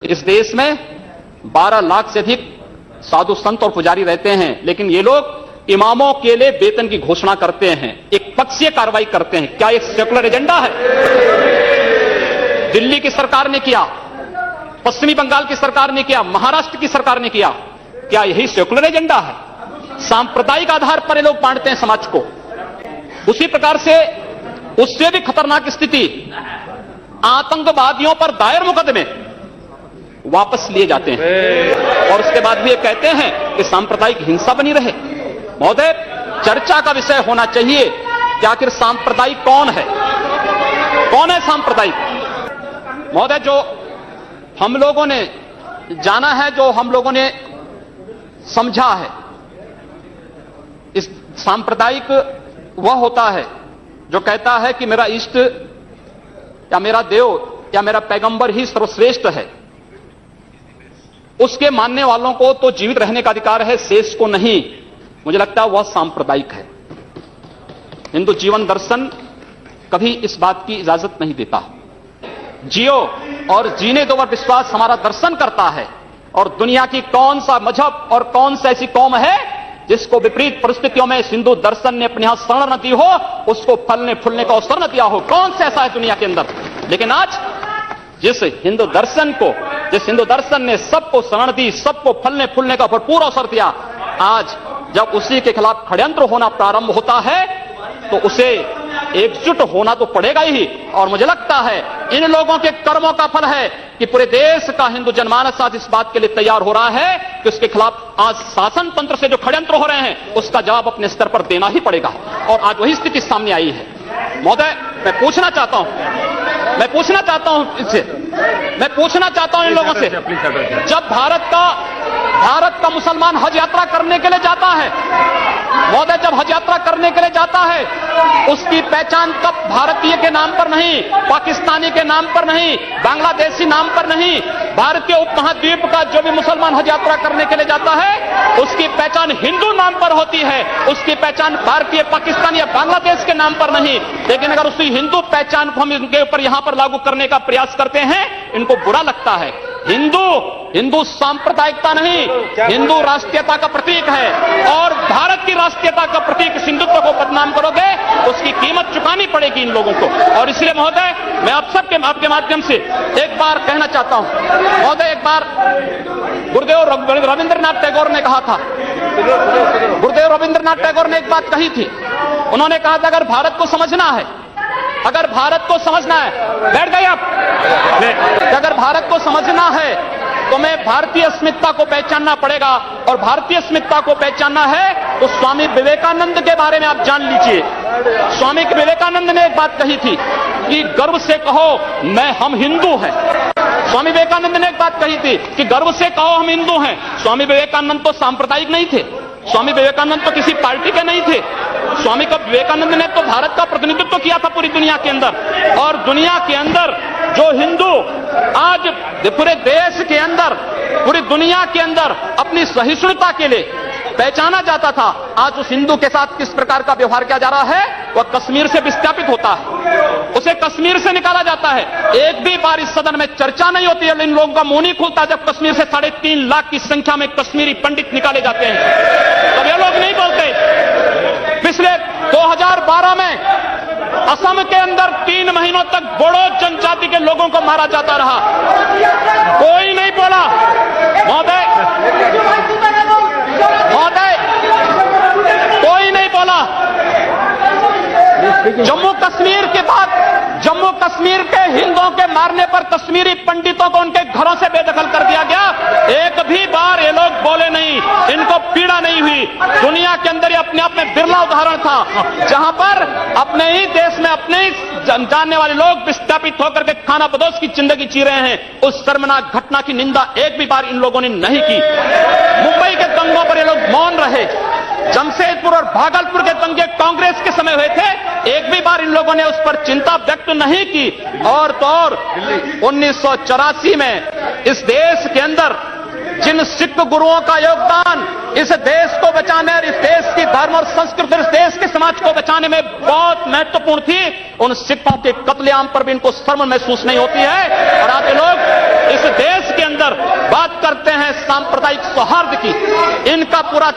इस देश में 12 लाख से अधिक साधु संत और पुजारी रहते हैं, लेकिन ये लोग इमामों के लिए वेतन की घोषणा करते हैं, एक पक्षीय कार्रवाई करते हैं। क्या एक सेकुलर एजेंडा है? दिल्ली की सरकार ने किया, पश्चिमी बंगाल की सरकार ने किया, महाराष्ट्र की सरकार ने किया। क्या यही सेकुलर एजेंडा है? सांप्रदायिक आधार पर ये लोग बांटते हैं समाज को। उसी प्रकार से उससे भी खतरनाक स्थिति, आतंकवादियों पर दायर मुकदमे वापस लिए जाते हैं और उसके बाद भी ये कहते हैं कि सांप्रदायिक हिंसा बनी रहे। महोदय, चर्चा का विषय होना चाहिए कि आखिर सांप्रदायिक कौन है, कौन है सांप्रदायिक? महोदय, जो हम लोगों ने जाना है, जो हम लोगों ने समझा है, इस सांप्रदायिक वह होता है जो कहता है कि मेरा इष्ट या मेरा देव या मेरा पैगंबर ही सर्वश्रेष्ठ है। उसके मानने वालों को तो जीवित रहने का अधिकार है, शेष को नहीं। मुझे लगता है वह सांप्रदायिक है। हिंदू जीवन दर्शन कभी इस बात की इजाजत नहीं देता। जियो और जीने दो पर विश्वास हमारा दर्शन करता है। और दुनिया की कौन सा मजहब और कौन सा ऐसी कौम है जिसको विपरीत परिस्थितियों में हिंदू दर्शन ने अपने यहां शरण न दी हो, उसको फलने फूलने का अवसर न दिया हो? कौन सा ऐसा है दुनिया के अंदर? लेकिन आज जिस हिंदू दर्शन ने सबको शरण दी, सबको फलने फूलने का भरपूर अवसर दिया, आज जब उसी के खिलाफ षड्यंत्र होना प्रारंभ होता है तो उसे एकजुट होना तो पड़ेगा ही। और मुझे लगता है इन लोगों के कर्मों का फल है कि पूरे देश का हिंदू जनमानस आज इस बात के लिए तैयार हो रहा है कि उसके खिलाफ आज शासन तंत्र से जो षड्यंत्र हो रहे हैं उसका जवाब अपने स्तर पर देना ही पड़ेगा। और आज वही स्थिति सामने आई है। महोदय, मैं पूछना चाहता हूं इन लोगों से, जब भारत का मुसलमान हज यात्रा करने के लिए जाता है, महोदय, जब हज यात्रा करने के लिए जाता है, उसकी पहचान कब भारतीय के नाम पर नहीं, पाकिस्तानी के नाम पर नहीं, बांग्लादेशी नाम पर नहीं, भारतीय उपमहाद्वीप का जो भी मुसलमान हज यात्रा करने के लिए जाता है उसकी पहचान हिंदू नाम पर होती है, उसकी पहचान भारतीय, पाकिस्तानी या बांग्लादेश के नाम पर नहीं। लेकिन अगर उसी हिंदू पहचान को हम इनके ऊपर यहां पर लागू करने का प्रयास करते हैं, इनको बुरा लगता है। हिंदू सांप्रदायिकता नहीं, हिंदू राष्ट्रीयता का प्रतीक है। और भारत की राष्ट्रीयता का प्रतीक हिंदुत्व को बदनाम करोगे, उसकी कीमत चुकानी पड़ेगी इन लोगों को। और इसलिए महोदय, मैं आप सबके आपके माध्यम से एक बार कहना चाहता हूं। महोदय, एक बार गुरुदेव रविंद्रनाथ टैगोर ने कहा था, गुरुदेव रविंद्रनाथ टैगोर ने एक बात कही थी। उन्होंने कहा था, अगर भारत को समझना है, बैठ गए आप, अगर भारत को समझना है तो मैं भारतीय अस्मिता को पहचानना पड़ेगा। और भारतीय अस्मिता को पहचानना है तो स्वामी विवेकानंद के बारे में आप जान लीजिए। स्वामी विवेकानंद ने एक बात कही थी कि गर्व से कहो हम हिंदू हैं। स्वामी विवेकानंद ने एक बात कही थी कि गर्व से कहो हम हिंदू हैं। स्वामी विवेकानंद तो सांप्रदायिक नहीं थे, स्वामी विवेकानंद तो किसी पार्टी के नहीं थे। स्वामी विवेकानंद ने तो भारत का प्रतिनिधित्व किया था पूरी दुनिया के अंदर। और दुनिया के अंदर जो हिंदू आज पूरे देश के अंदर, पूरी दुनिया के अंदर अपनी सहिष्णुता के लिए पहचाना जाता था, आज उस हिंदू के साथ किस प्रकार का व्यवहार किया जा रहा है, वह कश्मीर से विस्थापित होता है, उसे कश्मीर से निकाला जाता है। एक भी बार इस सदन में चर्चा नहीं होती है, इन लोगों का मुंह नहीं खुलता जब कश्मीर से 3.5 लाख की संख्या में कश्मीरी पंडित निकाले जाते हैं, तब ये लोग नहीं बोलते। पिछले 2012 में असम के अंदर 3 महीनों तक बोडो जनजाति के लोगों को मारा जाता रहा, कोई नहीं बोला। महोदय, कोई नहीं बोला। जम्मू कश्मीर के बाद जम्मू कश्मीर के हिंदुओं के मारने पर कश्मीरी पंडितों को उनके घरों से बेदखल कर दिया गया। एक भी बार ये लोग बोले नहीं, इनको पीड़ा नहीं हुई। दुनिया के अंदर ये अपने आप में बिरला उदाहरण था जहां पर अपने ही देश में अपने ही जानने वाले लोग विस्थापित होकर के खाना बदोश की जिंदगी जी रहे हैं। उस शर्मनाक घटना की निंदा एक भी बार इन लोगों ने नहीं की। मुंबई के दंगों पर ये लोग मौन रहे। जमशेदपुर और भागलपुर के दंगे कांग्रेस के समय हुए थे, एक भी बार इन लोगों ने उस पर चिंता व्यक्त नहीं की। और तो और 1984 में इस देश के अंदर जिन सिख गुरुओं का योगदान इस देश को बचाने और इस देश की धर्म और संस्कृति और इस देश के समाज को बचाने में बहुत महत्वपूर्ण थी, उन सिखों के कत्लेआम पर भी इनको शर्म महसूस नहीं होती है। और आज ये लोग इस देश के अंदर बात करते हैं सांप्रदायिक सौहार्द की, इनका पूरा